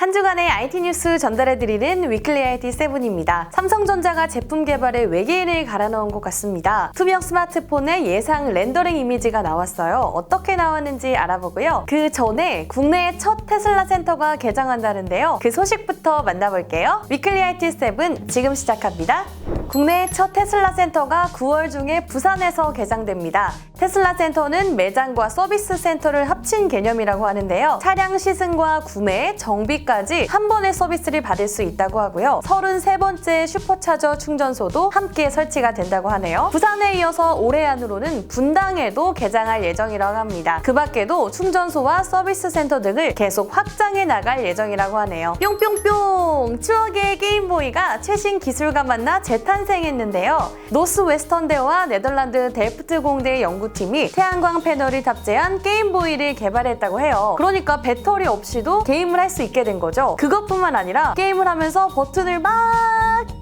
한 주간의 IT 뉴스 전달해드리는 위클리 IT 7입니다. 삼성전자가 제품 개발에 외계인을 갈아넣은 것 같습니다. 투명 스마트폰의 예상 렌더링 이미지가 나왔어요. 어떻게 나왔는지 알아보고요. 그 전에 국내의 첫 테슬라 센터가 개장한다는데요. 그 소식부터 만나볼게요. 위클리 IT 7 지금 시작합니다. 국내의 첫 테슬라 센터가 9월 중에 부산에서 개장됩니다. 테슬라 센터는 매장과 서비스 센터를 합친 개념이라고 하는데요. 차량 시승과 구매, 정비까지 한 번에 서비스를 받을 수 있다고 하고요. 33번째 슈퍼차저 충전소도 함께 설치가 된다고 하네요. 부산에 이어서 올해 안으로는 분당에도 개장할 예정이라고 합니다. 그 밖에도 충전소와 서비스 센터 등을 계속 확장해 나갈 예정이라고 하네요. 뿅뿅뿅! 추억의 게임보이가 최신 기술과 만나 재탄생했는데요. 노스웨스턴대와 네덜란드 델프트 공대의 연구팀이 태양광 패널을 탑재한 게임보이를 개발했다고 해요. 그러니까 배터리 없이도 게임을 할 수 있게 된 거죠. 그것뿐만 아니라 게임을 하면서 버튼을 막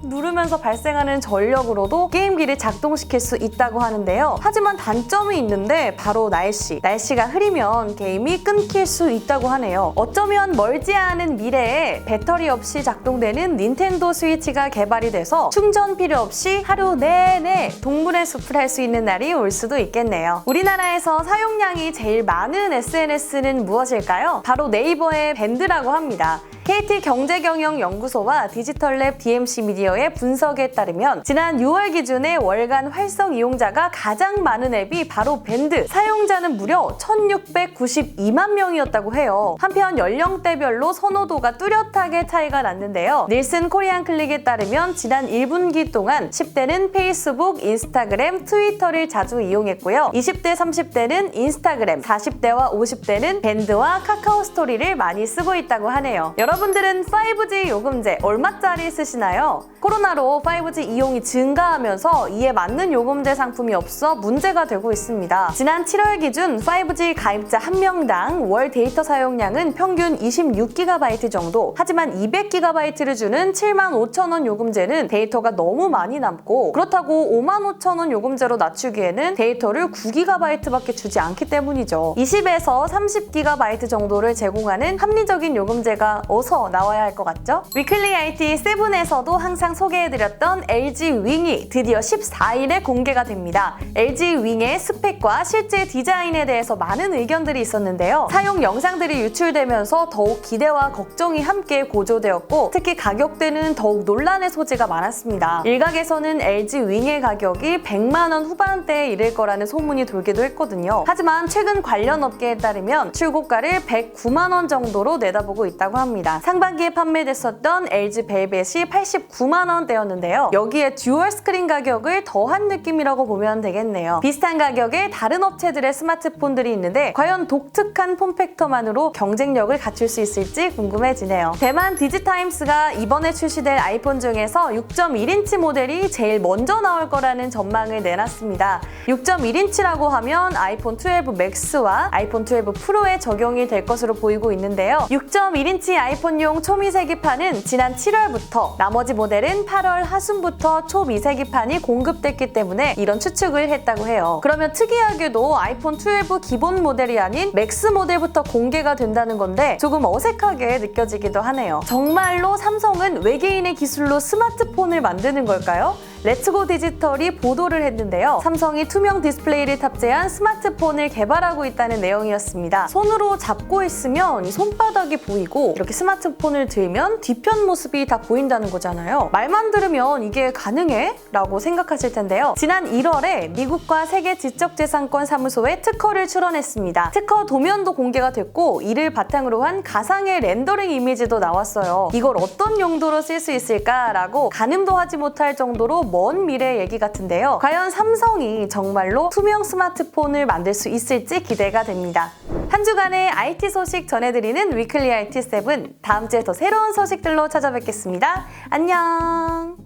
누르면서 발생하는 전력으로도 게임기를 작동시킬 수 있다고 하는데요. 하지만 단점이 있는데 바로 날씨가 흐리면 게임이 끊길 수 있다고 하네요. 어쩌면 멀지 않은 미래에 배터리 없이 작동되는 닌텐도 스위치가 개발이 돼서 충전 필요 없이 하루 내내 동물의 숲을 할 수 있는 날이 올 수도 있겠네요. 우리나라에서 사용량이 제일 많은 SNS는 무엇일까요? 바로 네이버의 밴드라고 합니다. KT경제경영연구소와 디지털랩 DMC 미디어의 분석에 따르면 지난 6월 기준의 월간 활성 이용자가 가장 많은 앱이 바로 밴드, 사용자는 무려 1692만 명이었다고 해요. 한편 연령대별로 선호도가 뚜렷하게 차이가 났는데요. 닐슨 코리안 클릭에 따르면 지난 1분기 동안 10대는 페이스북, 인스타그램, 트위터를 자주 이용했고요. 20대, 30대는 인스타그램, 40대와 50대는 밴드와 카카오 스토리를 많이 쓰고 있다고 하네요. 여러분들은 5G 요금제 얼마짜리 쓰시나요? 코로나로 5G 이용이 증가하면서 이에 맞는 요금제 상품이 없어 문제가 되고 있습니다. 지난 7월 기준 5G 가입자 한 명당 월 데이터 사용량은 평균 26GB 정도. 하지만 200GB를 주는 75,000원 요금제는 데이터가 너무 많이 남고, 그렇다고 55,000원 요금제로 낮추기에는 데이터를 9GB밖에 주지 않기 때문이죠. 20에서 30GB 정도를 제공하는 합리적인 요금제가 어서 나와야 할 것 같죠? 위클리 IT 7에서도 항상 소개해드렸던 LG 윙이 드디어 14일에 공개가 됩니다. LG 윙의 스펙과 실제 디자인에 대해서 많은 의견들이 있었는데요. 사용 영상들이 유출되면서 더욱 기대와 걱정이 함께 고조되었고, 특히 가격대는 더욱 논란의 소지가 많았습니다. 일각에서는 LG 윙의 가격이 100만 원 후반대에 이를 거라는 소문이 돌기도 했거든요. 하지만 최근 관련 업계에 따르면 출고가를 109만 원 정도로 내다보고 있다고 합니다. 상반기에 판매됐었던 LG 벨벳이 89만 원대였는데요. 여기에 듀얼 스크린 가격을 더한 느낌이라고 보면 되겠네요. 비슷한 가격에 다른 업체들의 스마트폰들이 있는데 과연 독특한 폼팩터만으로 경쟁력을 갖출 수 있을지 궁금해지네요. 대만 디지타임스가 이번에 출시될 아이폰 중에서 6.1인치 모델이 제일 먼저 나올 거라는 전망을 내놨습니다. 6.1인치라고 하면 아이폰 12 맥스와 아이폰 12 프로에 적용이 될 것으로 보이고 있는데요. 6.1인치 아이폰용 초미세기판은 지난 7월부터, 나머지 모델은 8월 하순부터 초미세기판이 공급됐기 때문에 이런 추측을 했다고 해요. 그러면 특이하게도 아이폰 12 기본 모델이 아닌 맥스 모델부터 공개가 된다는 건데 조금 어색하게 느껴지기도 하네요. 정말로 삼성은 외계인의 기술로 스마트폰을 만드는 걸까요? 렛츠고 디지털이 보도를 했는데요. 삼성이 투명 디스플레이를 탑재한 스마트폰을 개발하고 있다는 내용이었습니다. 손으로 잡고 있으면 이 손바닥이 보이고, 이렇게 스마트폰을 들면 뒤편 모습이 다 보인다는 거잖아요. 말만 들으면 이게 가능해? 라고 생각하실 텐데요. 지난 1월에 미국과 세계 지적재산권 사무소에 특허를 출원했습니다. 특허 도면도 공개가 됐고, 이를 바탕으로 한 가상의 렌더링 이미지도 나왔어요. 이걸 어떤 용도로 쓸 수 있을까라고 가늠도 하지 못할 정도로 먼 미래 얘기 같은데요. 과연 삼성이 정말로 투명 스마트폰을 만들 수 있을지 기대가 됩니다. 한 주간의 IT 소식 전해드리는 위클리 IT 7, 다음 주에 더 새로운 소식들로 찾아뵙겠습니다. 안녕!